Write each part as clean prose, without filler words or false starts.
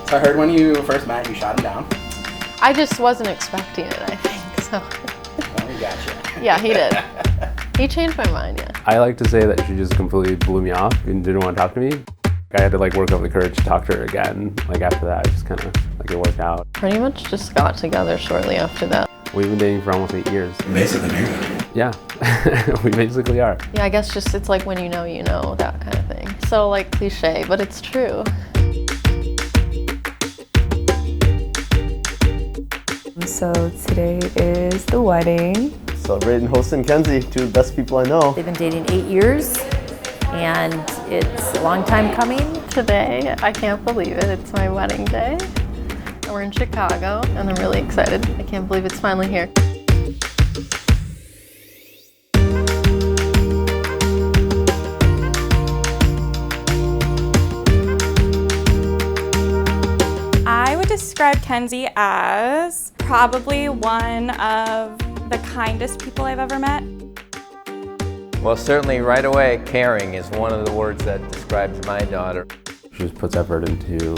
So I heard when you first met, you shot him down. I just wasn't expecting it, I think, so. Oh, he got you. Yeah, he did. He changed my mind, yeah. I like to say that she just completely blew me off and didn't want to talk to me. I had to like work up the courage to talk to her again. Like after that, it just kind of like it worked out. Pretty much just got together shortly after that. We've been dating for almost 8 years. Basically married. Yeah, we basically are. Yeah, I guess just it's like when you know, that kind of thing. So like cliche, but it's true. So today is the wedding. Celebrating, hosting Kenzie, two of the best people I know. They've been dating 8 years, and it's a long time coming. Today, I can't believe it, it's my wedding day. And we're in Chicago, and I'm really excited. I can't believe it's finally here. I would describe Kenzie as probably one of the kindest people I've ever met. Well, certainly right away, caring is one of the words that describes my daughter. She just puts effort into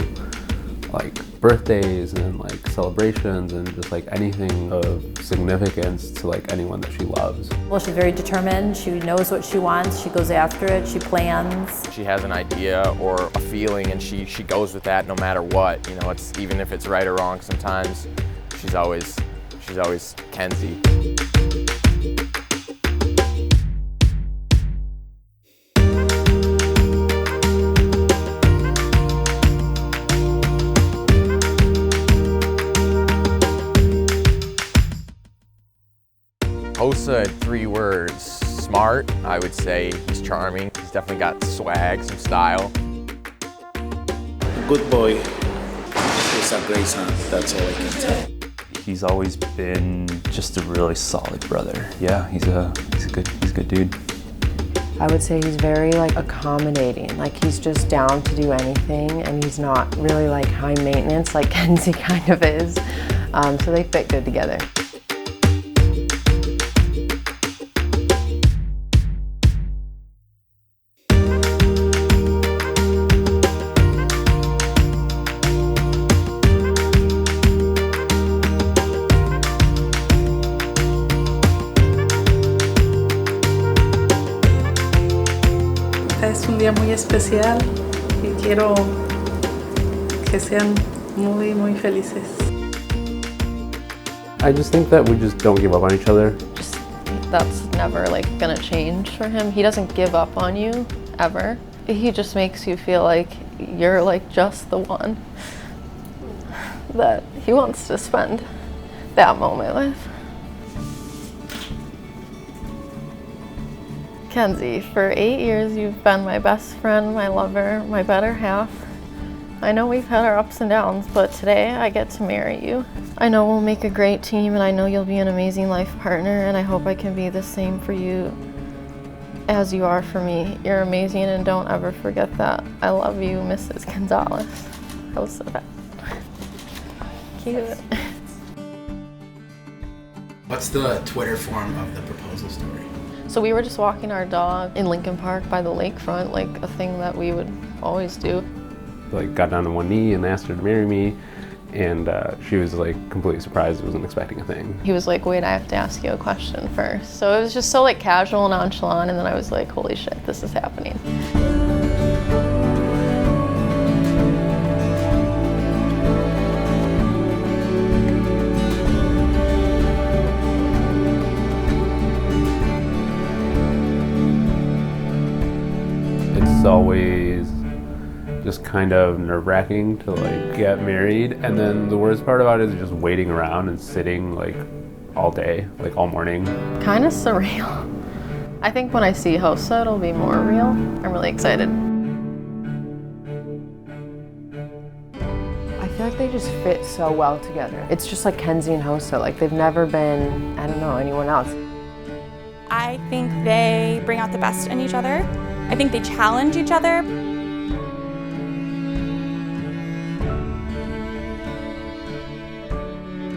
like birthdays and like celebrations and just like anything of significance to like anyone that she loves. Well, she's very determined. She knows what she wants. She goes after it. She plans. She has an idea or a feeling, and she goes with that no matter what. You know, it's even if it's right or wrong. Sometimes she's always Kenzie. Josa, 3 words. Smart, I would say. He's charming. He's definitely got swag, some style. Good boy. He's a great son. That's all I can tell. He's always been just a really solid brother. Yeah, he's a good dude. I would say he's very like accommodating. Like he's just down to do anything, and he's not really like high maintenance like Kenzie kind of is. So they fit good together. Es un día muy especial y quiero que sean muy, muy felices. I just think that we just don't give up on each other. Just, that's never like gonna change for him. He doesn't give up on you, ever. He just makes you feel like you're like just the one that he wants to spend that moment with. Kenzie, for 8 years you've been my best friend, my lover, my better half. I know we've had our ups and downs, but today I get to marry you. I know we'll make a great team, and I know you'll be an amazing life partner, and I hope I can be the same for you as you are for me. You're amazing, and don't ever forget that. I love you, Mrs. Gonzalez. That was so bad. Cute. What's the Twitter form of the proposal story? So we were just walking our dog in Lincoln Park by the lakefront, like a thing that we would always do. Like got down on one knee and asked her to marry me, and she was like completely surprised. Wasn't expecting a thing. He was like, wait, I have to ask you a question first. So it was just so like casual, nonchalant, and then I was like, holy shit, this is happening. It's always just kind of nerve-wracking to like get married, and then the worst part about it is just waiting around and sitting like all day, like all morning. Kind of surreal. I think when I see Josa, it'll be more real. I'm really excited. I feel like they just fit so well together. It's just like Kenzie and Josa. Like they've never been, I don't know, anyone else. I think they bring out the best in each other. I think they challenge each other.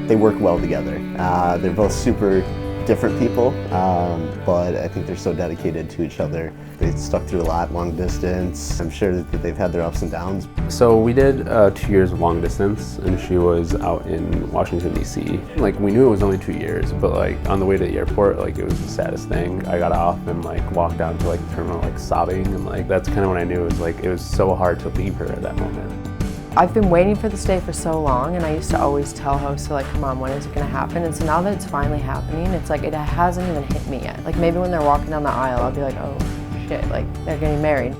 They work well together. They're both super different people, but I think they're so dedicated to each other. They stuck through a lot, long distance. I'm sure that they've had their ups and downs. So we did 2 years of long distance, and she was out in Washington, D.C. Like, we knew it was only 2 years, but like on the way to the airport, like it was the saddest thing. I got off and like walked down to like the terminal like sobbing, and like that's kind of when I knew it was so hard to leave her at that moment. I've been waiting for this day for so long, and I used to always tell Hosa, like, come on, when is it gonna happen? And so now that it's finally happening, it's like it hasn't even hit me yet. Like maybe when they're walking down the aisle, I'll be like, oh shit, like they're getting married.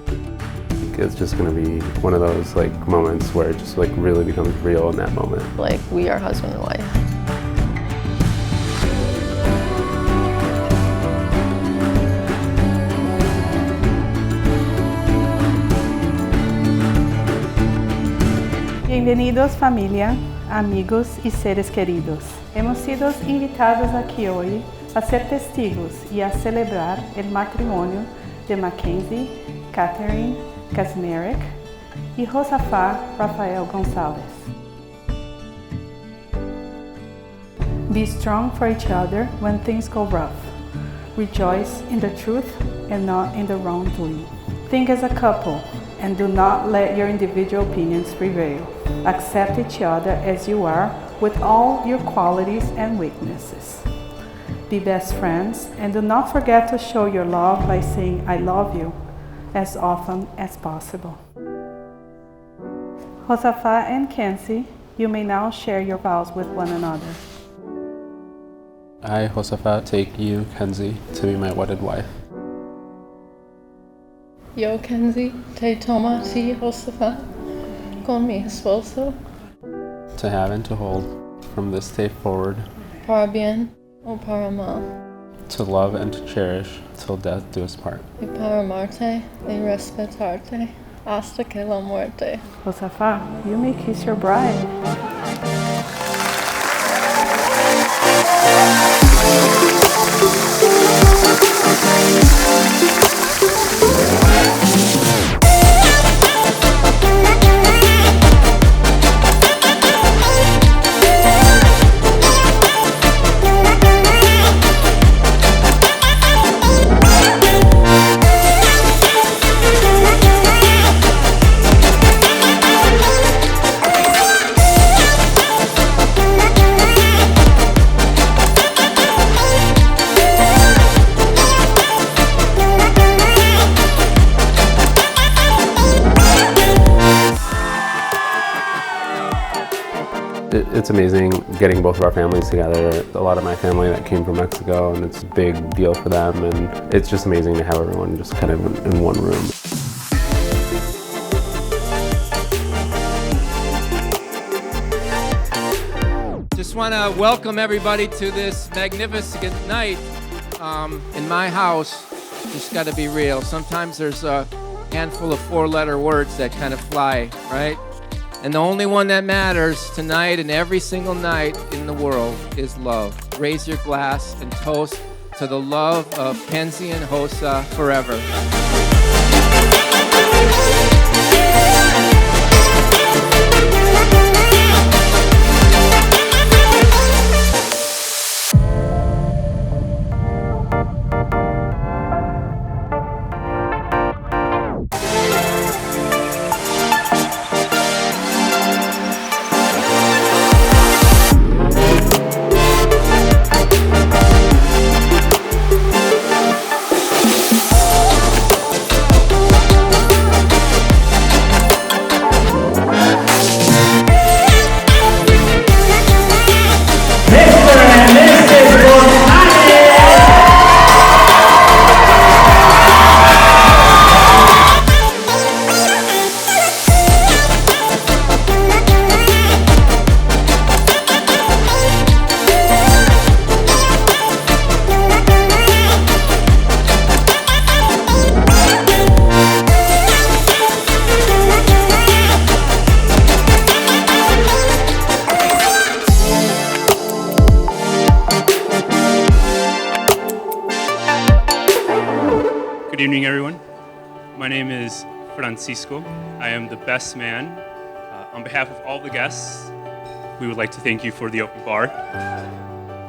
It's just gonna be one of those like moments where it just like really becomes real in that moment. Like we are husband and wife. Bienvenidos familia, amigos y seres queridos. Hemos sido invitados aquí hoy a ser testigos y a celebrar el matrimonio de Mackenzie, Catherine Kazmarek y Josafat Rafael Gonzalez. Be strong for each other when things go rough. Rejoice in the truth and not in the wrongdoing. Think as a couple and do not let your individual opinions prevail. Accept each other as you are with all your qualities and weaknesses. Be best friends and do not forget to show your love by saying I love you as often as possible. Josafat and Kenzie, you may now share your vows with one another. I, Josafat, take you, Kenzie, to be my wedded wife. Yo, Kenzie, te toma ti, Josafat, con mi esposo. To have and to hold, from this day forward. Para bien o para mal. To love and to cherish, till death do us part. Y para amarte y respetarte, hasta que la muerte. Josafat, you may kiss your bride. It's amazing getting both of our families together. A lot of my family that came from Mexico, and it's a big deal for them, and it's just amazing to have everyone just kind of in one room. Just want to welcome everybody to this magnificent night in my house. Just got to be real. Sometimes there's a handful of four-letter words that kind of fly, right? And the only one that matters tonight and every single night in the world is love. Raise your glass and toast to the love of Kenzie and Hosa forever. Good evening, everyone. My name is Francisco. I am the best man. On behalf of all the guests, we would like to thank you for the open bar.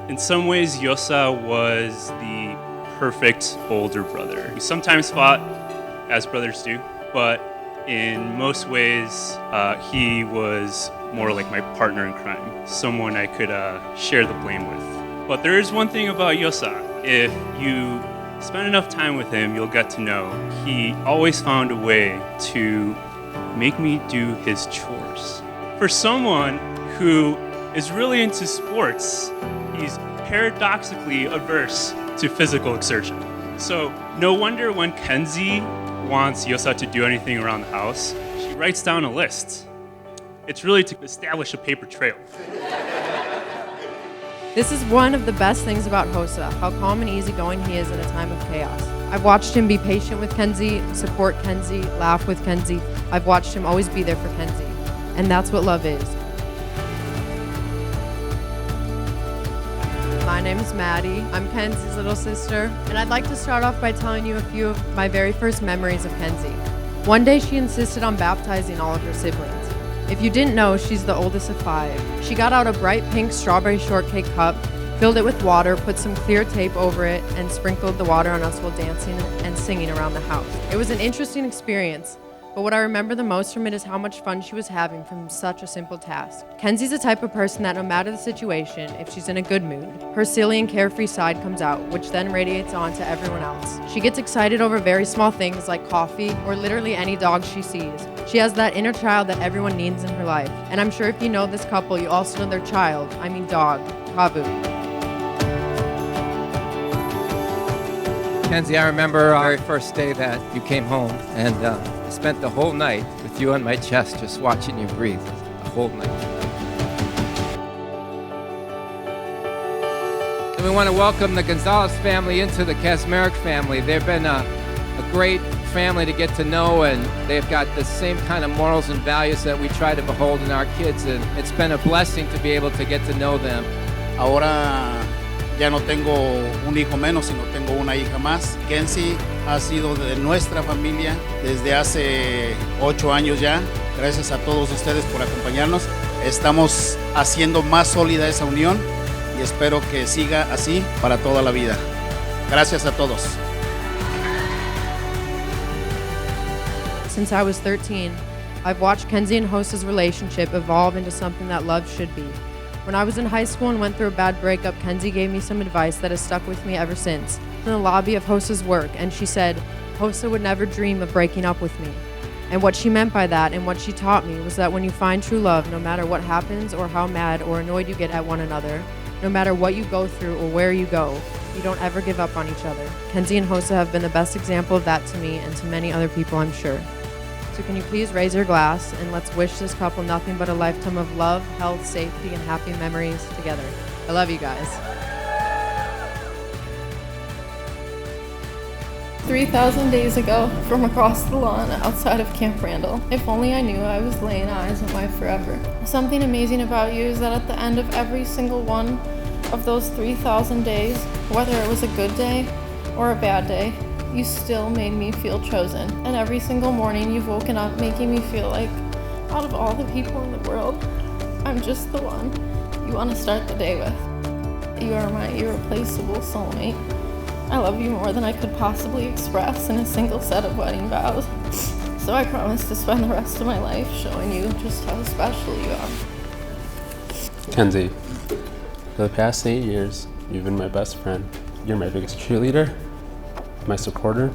In some ways, Josa was the perfect older brother. We sometimes fought, as brothers do, but in most ways, he was more like my partner in crime, someone I could share the blame with. But there is one thing about Josa. If you spend enough time with him, you'll get to know. He always found a way to make me do his chores. For someone who is really into sports, he's paradoxically averse to physical exertion. So no wonder when Kenzie wants Josa to do anything around the house, she writes down a list. It's really to establish a paper trail. This is one of the best things about Josa, how calm and easygoing he is in a time of chaos. I've watched him be patient with Kenzie, support Kenzie, laugh with Kenzie. I've watched him always be there for Kenzie. And that's what love is. My name is Maddie. I'm Kenzie's little sister, and I'd like to start off by telling you a few of my very first memories of Kenzie. One day she insisted on baptizing all of her siblings. If you didn't know, she's the oldest of 5. She got out a bright pink strawberry shortcake cup, filled it with water, put some clear tape over it, and sprinkled the water on us while dancing and singing around the house. It was an interesting experience, but what I remember the most from it is how much fun she was having from such a simple task. Kenzie's the type of person that no matter the situation, if she's in a good mood, her silly and carefree side comes out, which then radiates on to everyone else. She gets excited over very small things like coffee or literally any dog she sees. She has that inner child that everyone needs in her life. And I'm sure if you know this couple, you also know their child, dog, Kavu. Kenzie, I remember our very first day that you came home, and I spent the whole night with you on my chest just watching you breathe, the whole night. And we want to welcome the Gonzalez family into the Kazmarek family. They've been a great family to get to know, and they've got the same kind of morals and values that we try to behold in our kids, and it's been a blessing to be able to get to know them. Ahora ya no tengo un hijo menos, sino tengo una hija más. Kenzie ha sido de nuestra familia desde hace 8 años ya. Gracias a todos ustedes por acompañarnos. Estamos haciendo más sólida esa unión y espero que siga así para toda la vida. Gracias a todos. Since I was 13, I've watched Kenzie and Josa's relationship evolve into something that love should be. When I was in high school and went through a bad breakup, Kenzie gave me some advice that has stuck with me ever since. In the lobby of Josa's work, and she said, Josa would never dream of breaking up with me. And what she meant by that and what she taught me was that when you find true love, no matter what happens or how mad or annoyed you get at one another, no matter what you go through or where you go, you don't ever give up on each other. Kenzie and Josa have been the best example of that to me and to many other people, I'm sure. So can you please raise your glass and let's wish this couple nothing but a lifetime of love, health, safety, and happy memories together. I love you guys. 3,000 days ago, from across the lawn outside of Camp Randall, if only I knew I was laying eyes on my forever. Something amazing about you is that at the end of every single one of those 3,000 days, whether it was a good day or a bad day, you still made me feel chosen. And every single morning you've woken up making me feel like, out of all the people in the world, I'm just the one you want to start the day with. You are my irreplaceable soulmate. I love you more than I could possibly express in a single set of wedding vows. So I promise to spend the rest of my life showing you just how special you are. Kenzie, for the past 8 years, you've been my best friend. You're my biggest cheerleader, my supporter.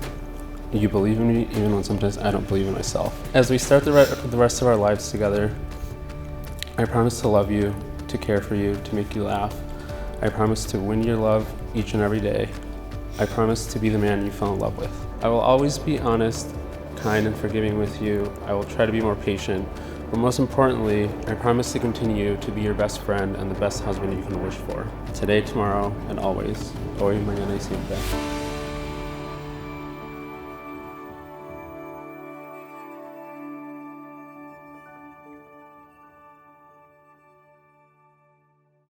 You believe in me even when sometimes I don't believe in myself. As we start the rest of our lives together, I promise to love you, to care for you, to make you laugh. I promise to win your love each and every day. I promise to be the man you fell in love with. I will always be honest, kind, and forgiving with you. I will try to be more patient. But most importantly, I promise to continue to be your best friend and the best husband you can wish for. Today, tomorrow, and always. Hoy, mañana y siempre.